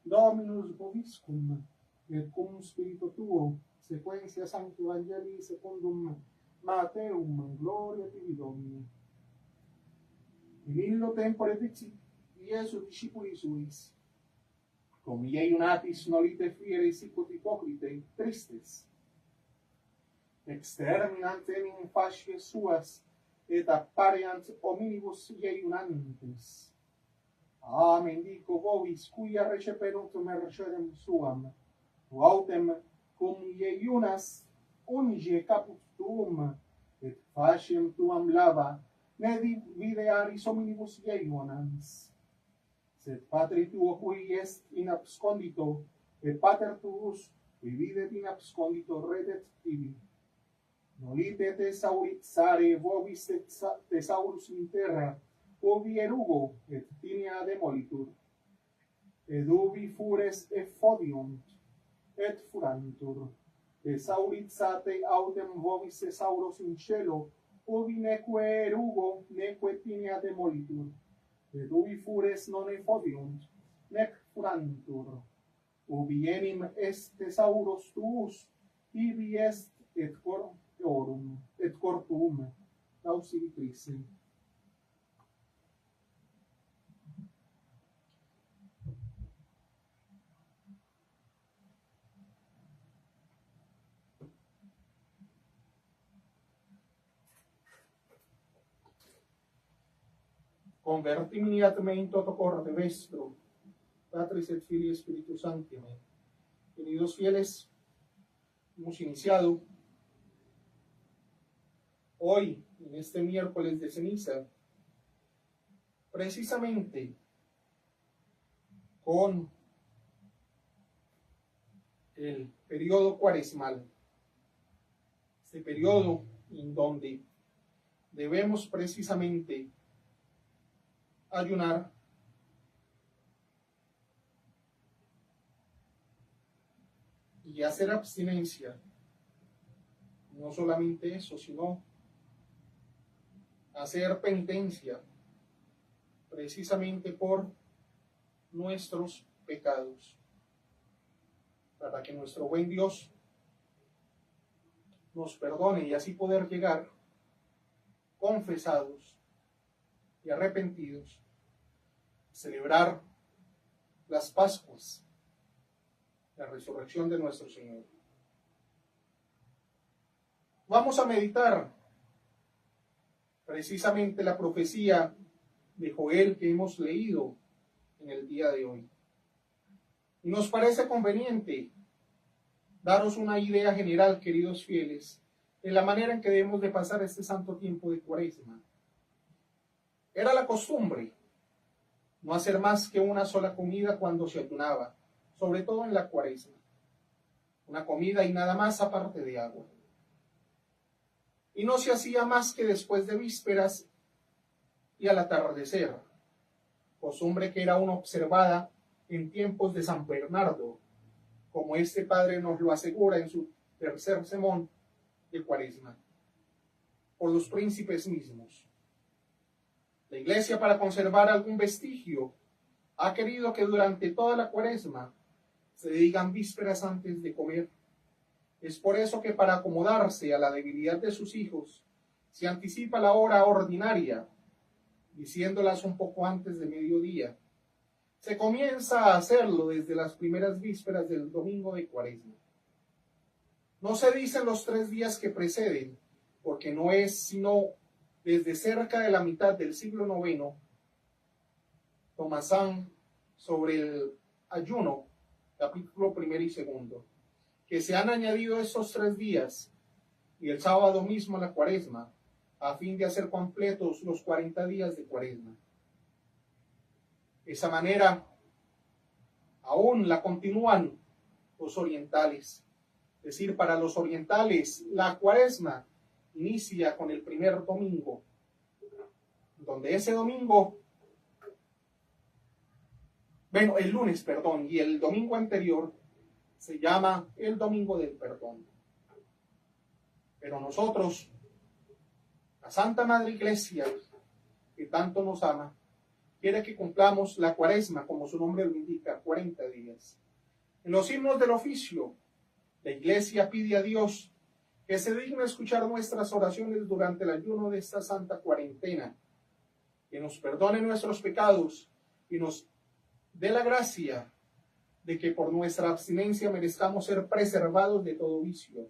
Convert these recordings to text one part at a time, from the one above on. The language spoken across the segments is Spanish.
Dominus vobiscum, et cum spiritu tuo, sequentia Sancti Evangelii secundum Mateum, gloria tibi Domine. In illo tempore dixit Iesu discipuli suis, cum iunatis nolite fiere sicut hypocrite tristes, exterminant enim facies suas, et appareant omnibus iunantes. Amen dico vobis, quia receperunt mercedem suam, autem cum iunas unge caput tuum, et faciem tuam lava, ne videaris omnibus iunans. Sed Patri tuo qui est in abscondito, et Pater tuus, qui videt in abscondito, redet tibi. Nolite thesauritsare vobis thesaurus in terra, ubi erugo et tinea demolitur. Ed ubi fures effodiunt, et furantur. Thesauritsate autem vobis thesauros in cielo, ubi neque erugo, neque tinea demolitur. Et ubi fures non effodiunt, nec furantur. Ubi enim est thesauros tuus, ibi est et corpum, auxilitrice. Convertimi ad me in toto corde vestro, Patris et Filii Spiritus Sancti. Amén. Queridos fieles, hemos iniciado hoy, en este miércoles de ceniza, precisamente con el periodo cuaresmal, este periodo en donde debemos precisamente ayunar y hacer abstinencia. No solamente eso, sino hacer penitencia precisamente por nuestros pecados, para que nuestro buen Dios nos perdone y así poder llegar confesados y arrepentidos, celebrar las Pascuas, la resurrección de nuestro Señor. Vamos a meditar precisamente la profecía de Joel que hemos leído en el día de hoy. Y nos parece conveniente daros una idea general, queridos fieles, de la manera en que debemos de pasar este santo tiempo de Cuaresma. Era la costumbre no hacer más que una sola comida cuando se ayunaba, sobre todo en la Cuaresma. Una comida y nada más aparte de agua. Y no se hacía más que después de vísperas y al atardecer, costumbre que era aún observada en tiempos de San Bernardo, como este padre nos lo asegura en su tercer sermón de Cuaresma, por los príncipes mismos. La Iglesia, para conservar algún vestigio, ha querido que durante toda la Cuaresma se digan vísperas antes de comer. Es por eso que, para acomodarse a la debilidad de sus hijos, se anticipa la hora ordinaria, diciéndolas un poco antes de mediodía. Se comienza a hacerlo desde las primeras vísperas del domingo de Cuaresma. No se dicen los 3 días que preceden, porque no es sino desde cerca de la mitad del siglo IX, Tomazán, sobre el ayuno, capítulo 1 y 2, que se han añadido estos 3 días y el sábado mismo la Cuaresma, a fin de hacer completos los 40 días de Cuaresma. De esa manera, aún la continúan los orientales. Es decir, para los orientales, la Cuaresma inicia con el primer domingo, donde ese domingo, el lunes, y el domingo anterior se llama el Domingo del Perdón. Pero nosotros, la Santa Madre Iglesia, que tanto nos ama, quiere que cumplamos la cuaresma, como su nombre lo indica, 40 días. En los himnos del oficio, la Iglesia pide a Dios que se digne escuchar nuestras oraciones durante el ayuno de esta santa cuarentena, que nos perdone nuestros pecados y nos dé la gracia de que por nuestra abstinencia merezcamos ser preservados de todo vicio.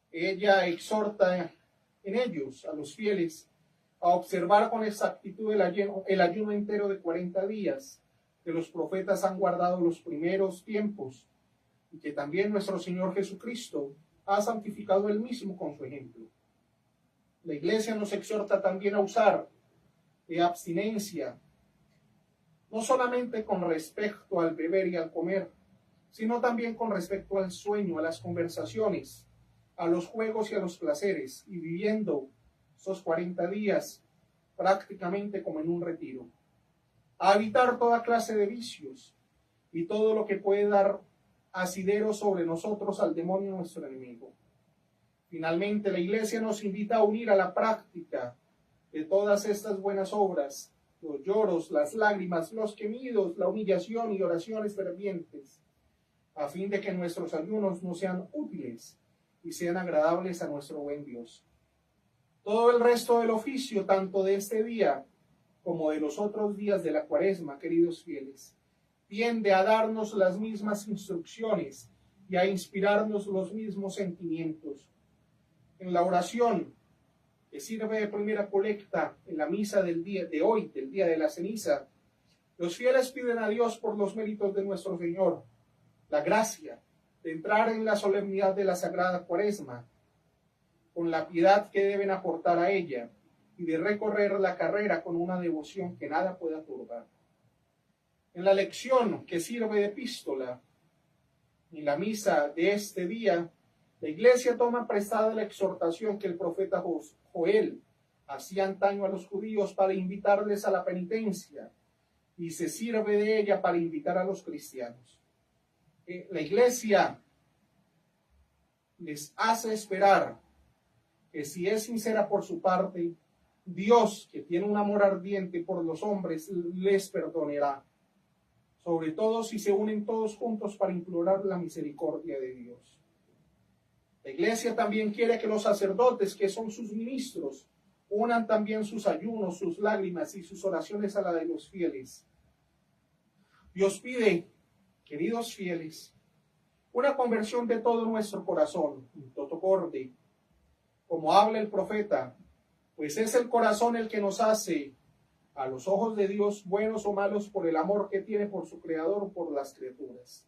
Ella exhorta en ellos a los fieles a observar con exactitud el ayuno entero de 40 días que los profetas han guardado los primeros tiempos y que también nuestro Señor Jesucristo ha santificado él mismo con su ejemplo. La Iglesia nos exhorta también a usar de abstinencia, no solamente con respecto al beber y al comer, sino también con respecto al sueño, a las conversaciones, a los juegos y a los placeres, y viviendo esos 40 días prácticamente como en un retiro. A evitar toda clase de vicios y todo lo que puede dar asidero sobre nosotros al demonio nuestro enemigo. Finalmente, la Iglesia nos invita a unir a la práctica de todas estas buenas obras, los lloros, las lágrimas, los gemidos, la humillación y oraciones fervientes, a fin de que nuestros ayunos no sean útiles y sean agradables a nuestro buen Dios. Todo el resto del oficio, tanto de este día como de los otros días de la cuaresma, queridos fieles, tiende a darnos las mismas instrucciones y a inspirarnos los mismos sentimientos. En la oración que sirve de primera colecta en la misa del día de hoy, del día de la ceniza, los fieles piden a Dios por los méritos de nuestro Señor la gracia de entrar en la solemnidad de la Sagrada Cuaresma con la piedad que deben aportar a ella y de recorrer la carrera con una devoción que nada pueda turbar. En la lección que sirve de epístola, en la misa de este día, la Iglesia toma prestada la exhortación que el profeta Joel hacía antaño a los judíos para invitarles a la penitencia y se sirve de ella para invitar a los cristianos. La Iglesia les hace esperar que si es sincera por su parte, Dios, que tiene un amor ardiente por los hombres, les perdonará, sobre todo si se unen todos juntos para implorar la misericordia de Dios. La Iglesia también quiere que los sacerdotes, que son sus ministros, unan también sus ayunos, sus lágrimas y sus oraciones a la de los fieles. Dios pide, queridos fieles, una conversión de todo nuestro corazón, in toto corde, como habla el profeta, pues es el corazón el que nos hace, a los ojos de Dios, buenos o malos por el amor que tiene por su Creador, por las criaturas.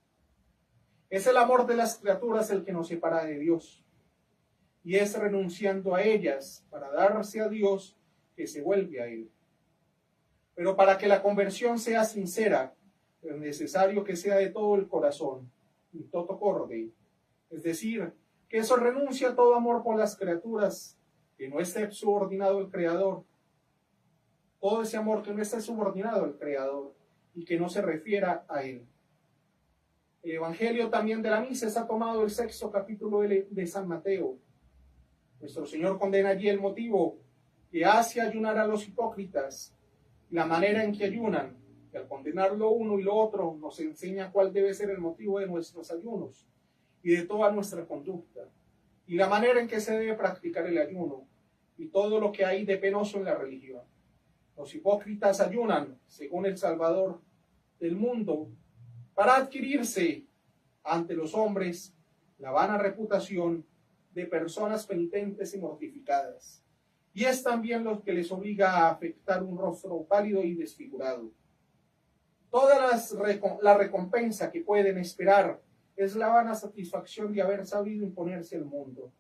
Es el amor de las criaturas el que nos separa de Dios, y es renunciando a ellas para darse a Dios que se vuelve a Él. Pero para que la conversión sea sincera, es necesario que sea de todo el corazón, in toto corde, es decir, que eso renuncia a todo amor por las criaturas, que no esté subordinado al Creador, todo ese amor que no esté subordinado al Creador y que no se refiera a Él. El Evangelio también de la misa está tomado del 6º capítulo de San Mateo. Nuestro Señor condena allí el motivo que hace ayunar a los hipócritas, la manera en que ayunan, y al condenar lo uno y lo otro nos enseña cuál debe ser el motivo de nuestros ayunos y de toda nuestra conducta, y la manera en que se debe practicar el ayuno, y todo lo que hay de penoso en la religión. Los hipócritas ayunan, según el Salvador del mundo, para adquirirse ante los hombres la vana reputación de personas penitentes y mortificadas. Y es también lo que les obliga a afectar un rostro pálido y desfigurado. Toda la recompensa que pueden esperar es la vana satisfacción de haber sabido imponerse al mundo.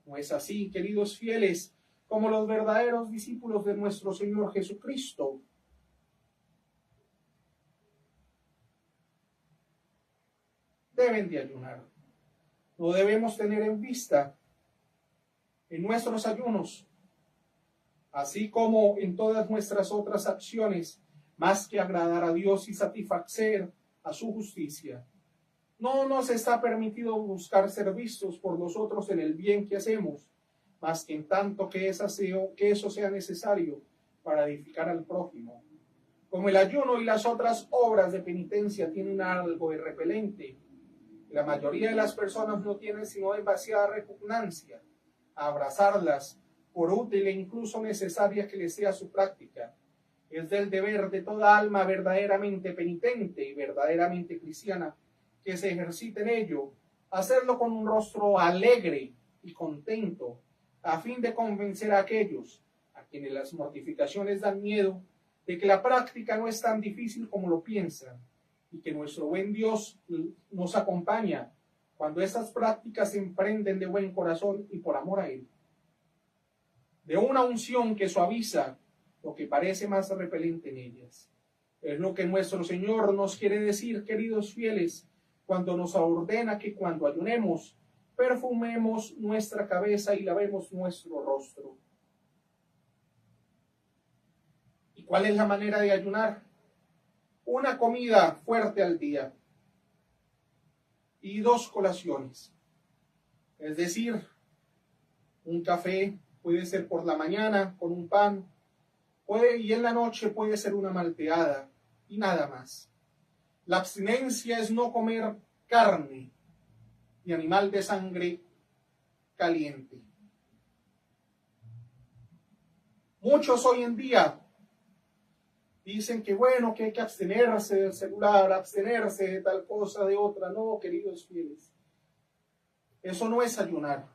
¿No es así, queridos fieles, como los verdaderos discípulos de nuestro Señor Jesucristo? Deben de ayunar. Lo debemos tener en vista en nuestros ayunos, así como en todas nuestras otras acciones, más que agradar a Dios y satisfacer a su justicia. No nos está permitido buscar ser vistos por los otros en el bien que hacemos, más que en tanto que eso sea necesario para edificar al prójimo. Como el ayuno y las otras obras de penitencia tienen algo de repelente, la mayoría de las personas no tienen sino demasiada repugnancia a abrazarlas, por útil e incluso necesaria que les sea su práctica. Es del deber de toda alma verdaderamente penitente y verdaderamente cristiana que se ejercite en ello, hacerlo con un rostro alegre y contento, a fin de convencer a aquellos a quienes las mortificaciones dan miedo de que la práctica no es tan difícil como lo piensan y que nuestro buen Dios nos acompaña cuando estas prácticas se emprenden de buen corazón y por amor a Él. De una unción que suaviza lo que parece más repelente en ellas. Es lo que nuestro Señor nos quiere decir, queridos fieles, cuando nos ordena que cuando ayunemos, perfumemos nuestra cabeza y lavemos nuestro rostro. ¿Y cuál es la manera de ayunar? Una comida fuerte al día y 2 colaciones. Es decir, un café puede ser por la mañana con un pan, y en la noche puede ser una malteada y nada más. La abstinencia es no comer carne y animal de sangre caliente. Muchos hoy en día dicen que bueno, que hay que abstenerse del celular, abstenerse de tal cosa, de otra. No, queridos fieles, eso no es ayunar.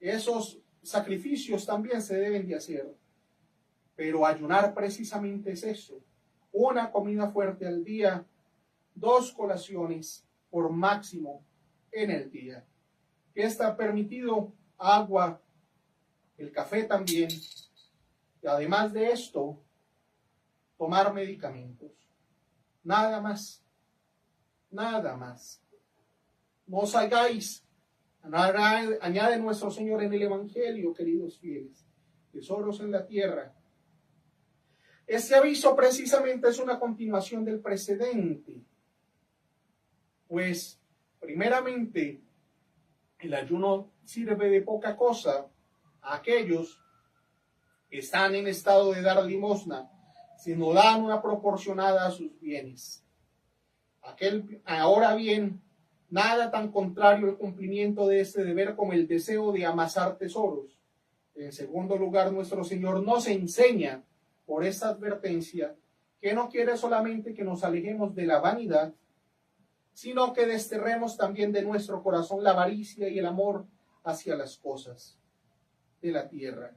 Esos sacrificios también se deben de hacer, pero ayunar precisamente es eso: una comida fuerte al día, 2 colaciones por máximo en el día. ¿Qué está permitido? Agua, el café también, y además de esto, tomar medicamentos. Nada más, nada más. No os hagáis, añade nuestro Señor en el Evangelio, queridos fieles, tesoros en la tierra. Este aviso precisamente es una continuación del precedente, pues primeramente el ayuno sirve de poca cosa a aquellos que están en estado de dar limosna, si no dan una proporcionada a sus bienes. Ahora bien, nada tan contrario al cumplimiento de este deber como el deseo de amasar tesoros. En segundo lugar, nuestro Señor nos enseña por esta advertencia que no quiere solamente que nos alejemos de la vanidad, sino que desterremos también de nuestro corazón la avaricia y el amor hacia las cosas de la tierra.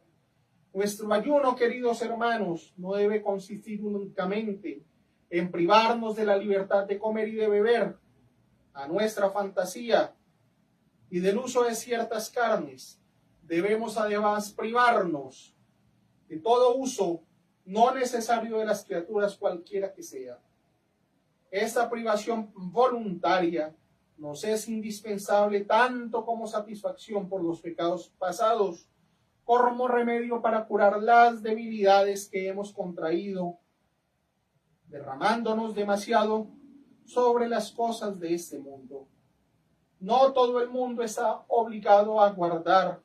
Nuestro ayuno, queridos hermanos, no debe consistir únicamente en privarnos de la libertad de comer y de beber a nuestra fantasía y del uso de ciertas carnes. Debemos además privarnos de todo uso no necesario de las criaturas, cualquiera que sea. Esta privación voluntaria nos es indispensable tanto como satisfacción por los pecados pasados, como remedio para curar las debilidades que hemos contraído, derramándonos demasiado sobre las cosas de este mundo. No todo el mundo está obligado a guardar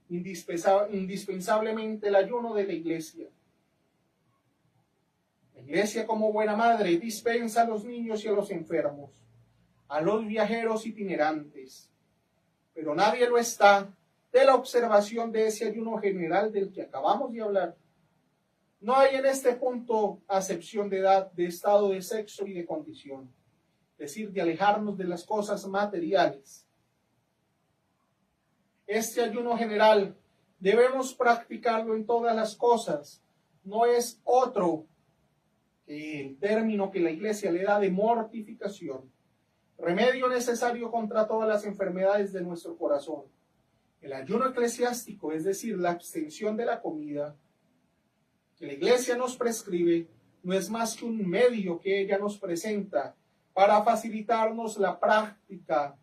indispensablemente el ayuno de la iglesia. La iglesia, como buena madre, dispensa a los niños y a los enfermos, a los viajeros itinerantes, pero nadie lo está de la observación de ese ayuno general del que acabamos de hablar. No hay en este punto acepción de edad, de estado, de sexo y de condición, es decir, de alejarnos de las cosas materiales. Este ayuno general debemos practicarlo en todas las cosas, no es otro que el término que la iglesia le da de mortificación, remedio necesario contra todas las enfermedades de nuestro corazón. El ayuno eclesiástico, es decir, la abstención de la comida que la iglesia nos prescribe, no es más que un medio que ella nos presenta para facilitarnos la práctica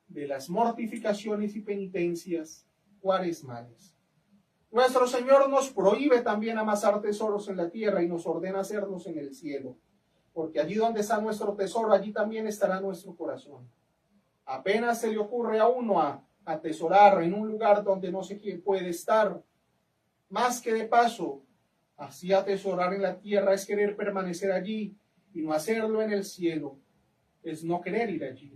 de las mortificaciones y penitencias cuaresmales. Nuestro Señor nos prohíbe también amasar tesoros en la tierra y nos ordena hacerlos en el cielo, porque allí donde está nuestro tesoro, allí también estará nuestro corazón. Apenas se le ocurre a uno atesorar en un lugar donde no se puede estar, Más que de paso, así atesorar en la tierra es querer permanecer allí y no hacerlo en el cielo, es no querer ir allí.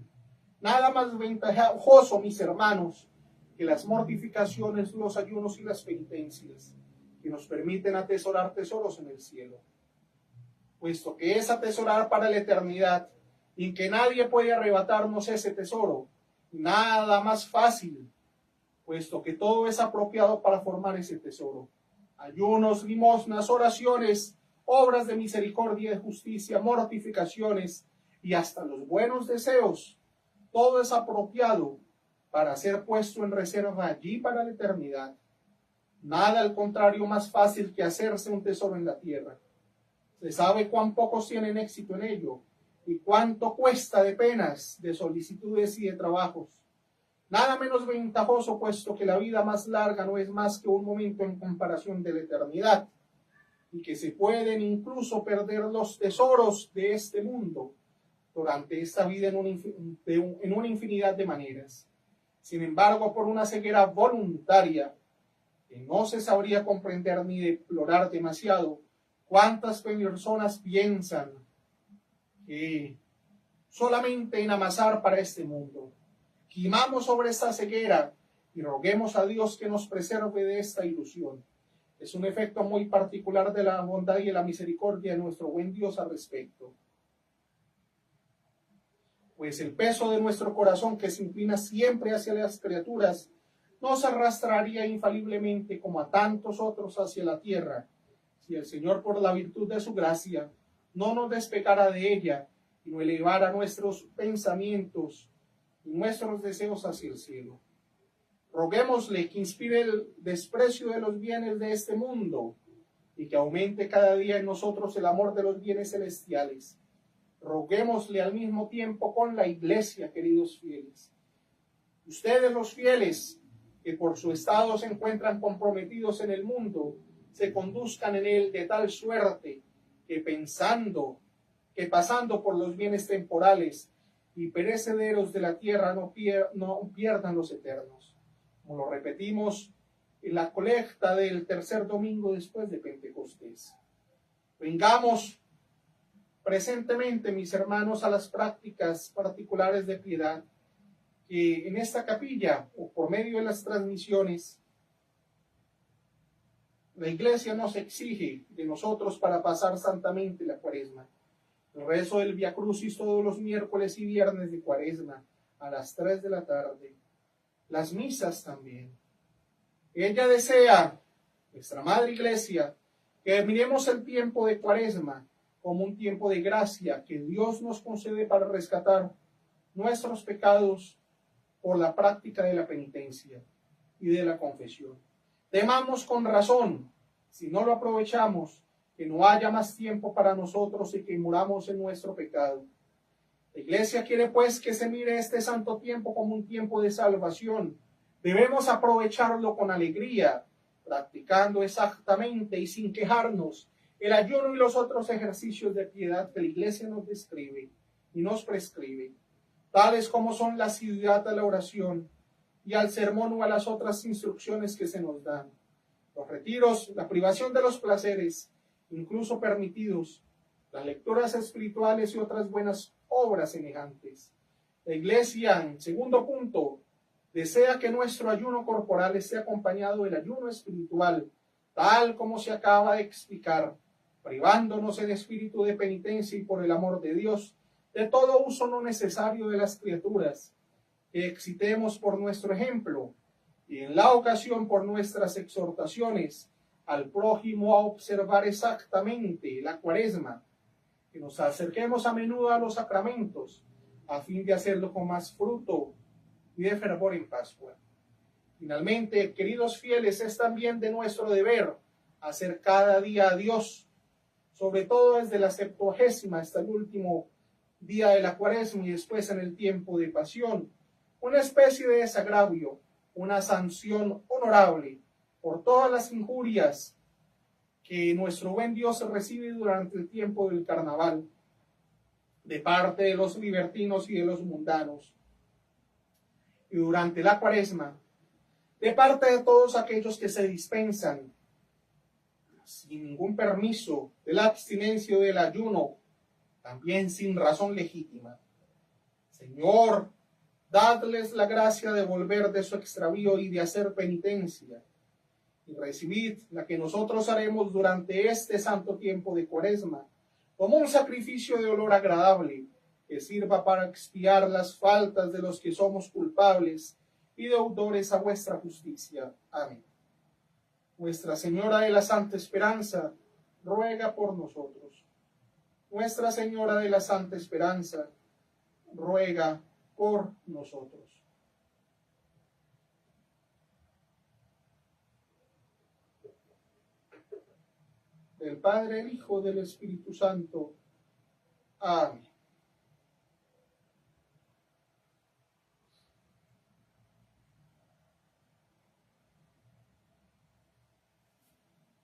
Nada más ventajoso, mis hermanos, que las mortificaciones, los ayunos y las penitencias, que nos permiten atesorar tesoros en el cielo, puesto que es atesorar para la eternidad y que nadie puede arrebatarnos ese tesoro. Nada más fácil, puesto que todo es apropiado para formar ese tesoro. Ayunos, limosnas, oraciones, obras de misericordia y de justicia, mortificaciones y hasta los buenos deseos, todo es apropiado para ser puesto en reserva allí para la eternidad. Nada al contrario más fácil que hacerse un tesoro en la tierra. Se sabe cuán pocos tienen éxito en ello y cuánto cuesta de penas, de solicitudes y de trabajos. Nada menos ventajoso, puesto que la vida más larga no es más que un momento en comparación de la eternidad, y que se pueden incluso perder los tesoros de este mundo durante esta vida en una infinidad de maneras. Sin embargo, por una ceguera voluntaria que no se sabría comprender ni deplorar demasiado, ¿cuántas personas piensan que solamente en amasar para este mundo? Gimamos sobre esta ceguera y roguemos a Dios que nos preserve de esta ilusión. Es un efecto muy particular de la bondad y de la misericordia de nuestro buen Dios al respecto. Pues el peso de nuestro corazón, que se inclina siempre hacia las criaturas, nos arrastraría infaliblemente como a tantos otros hacia la tierra, si el Señor, por la virtud de su gracia, no nos despecara de ella y no elevara nuestros pensamientos y nuestros deseos hacia el cielo. Roguémosle que inspire el desprecio de los bienes de este mundo y que aumente cada día en nosotros el amor de los bienes celestiales. Roguémosle al mismo tiempo con la Iglesia, queridos fieles. Ustedes, los fieles, que por su estado se encuentran comprometidos en el mundo, se conduzcan en él de tal suerte que pasando por los bienes temporales y perecederos de la tierra no pierdan los eternos. Como lo repetimos en la colecta del tercer domingo después de Pentecostés. Vengamos presentemente, mis hermanos, a las prácticas particulares de piedad que en esta capilla o por medio de las transmisiones la Iglesia nos exige de nosotros para pasar santamente la Cuaresma. El rezo del Via Crucis todos los miércoles y viernes de Cuaresma a las 3 de la tarde. Las misas también. Ella desea, nuestra Madre Iglesia, que miremos el tiempo de Cuaresma como un tiempo de gracia que Dios nos concede para rescatar nuestros pecados por la práctica de la penitencia y de la confesión. Temamos con razón, si no lo aprovechamos, que no haya más tiempo para nosotros y que muramos en nuestro pecado. La Iglesia quiere pues que se mire este santo tiempo como un tiempo de salvación. Debemos aprovecharlo con alegría, practicando exactamente y sin quejarnos el ayuno y los otros ejercicios de piedad que la Iglesia nos describe y nos prescribe, tales como son la asiduidad a la oración y al sermón o a las otras instrucciones que se nos dan, los retiros, la privación de los placeres, incluso permitidos, las lecturas espirituales y otras buenas obras semejantes. La Iglesia, en segundo punto, desea que nuestro ayuno corporal esté acompañado del ayuno espiritual, tal como se acaba de explicar, privándonos en espíritu de penitencia y por el amor de Dios, de todo uso no necesario de las criaturas, que excitemos por nuestro ejemplo y en la ocasión por nuestras exhortaciones al prójimo a observar exactamente la Cuaresma, que nos acerquemos a menudo a los sacramentos a fin de hacerlo con más fruto y de fervor en Pascua. Finalmente, queridos fieles, es también de nuestro deber hacer cada día a Dios, sobre todo desde la 70ª hasta el último día de la Cuaresma y después en el tiempo de pasión, una especie de desagravio, una sanción honorable por todas las injurias que nuestro buen Dios recibe durante el tiempo del carnaval, de parte de los libertinos y de los mundanos, y durante la Cuaresma, de parte de todos aquellos que se dispensan sin ningún permiso de la abstinencia o del ayuno, también sin razón legítima. Señor, dadles la gracia de volver de su extravío y de hacer penitencia, y recibid la que nosotros haremos durante este santo tiempo de Cuaresma, como un sacrificio de olor agradable, que sirva para expiar las faltas de los que somos culpables y deudores a vuestra justicia. Amén. Nuestra Señora de la Santa Esperanza, ruega por nosotros. Nuestra Señora de la Santa Esperanza, ruega por nosotros. Del Padre, el Hijo, del Espíritu Santo. Amén.